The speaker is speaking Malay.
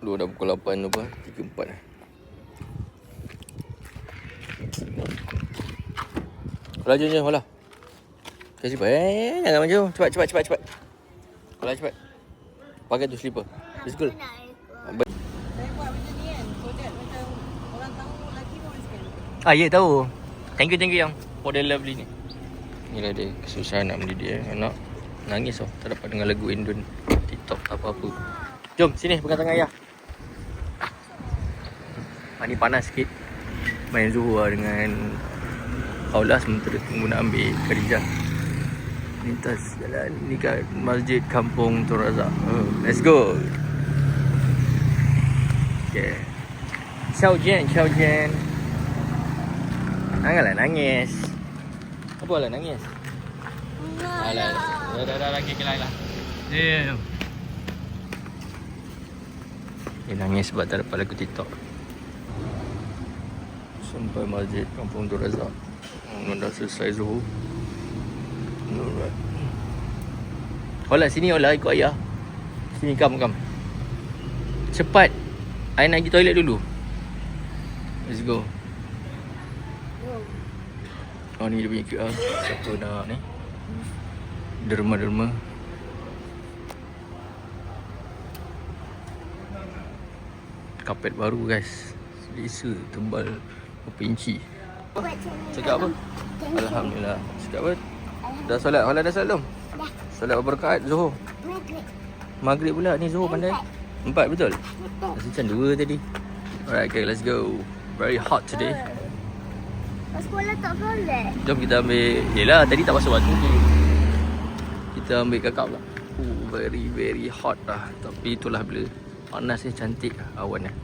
Dua dah pukul 8 tu apa? 3.4 lah. Kalau jom jom, Hola. Kasi cepat. Jangan maju. Cepat. Hola cepat. Pakai tu slipper. Let's go. Saya buat macam ni kan, so that macam orang tahu lagi pun sekali. Ya tahu. Thank you yang for the lovely ni. Inilah dia kesusahan nak mendidik anak. Nangis tau. Tak dapat dengar lagu Indon, TikTok apa-apa. Jom sini pegang tangan ayah. Ni panas sikit. Main Zuhur dengan Khawlah sementara tunggu nak ambil Khadijah. Lintas jalan ni kat Masjid Kampung Tun Razak. Let's go. Okay. Xiao Jian. Janganlah nangis. Apa lah nangis? Alah. Dah lagi ke lah. Jom. Dia nangis sebab tak dapat lagu TikTok. Sampai Masjid Kampung Tun Razak. Dah selesai Zuhur. Alright. Hola sini, Hola ikut ayah. Sini come. Cepat. I nak pergi toilet dulu. Let's go. Oh ni dia punya QR. Siapa nak ni? Derma. Kapet baru guys. Selesa tebal berapa inci. Cakap apa? Alhamdulillah. Cakap apa? Dah solat? Hola dah solat belum? Dah. Solat berapa rakaat Zuhur? Maghrib pula ni Zuhur pandai. 4 betul? Rasa macam 2 tadi. Alright, okay, let's go. Very hot today. Sekolah tak boleh. Jom kita ambil. Yelah, tadi tak masuk waktu ni. Kita ambil kakak pula. Very hot lah. Tapi itulah bila panasnya cantik awan lah.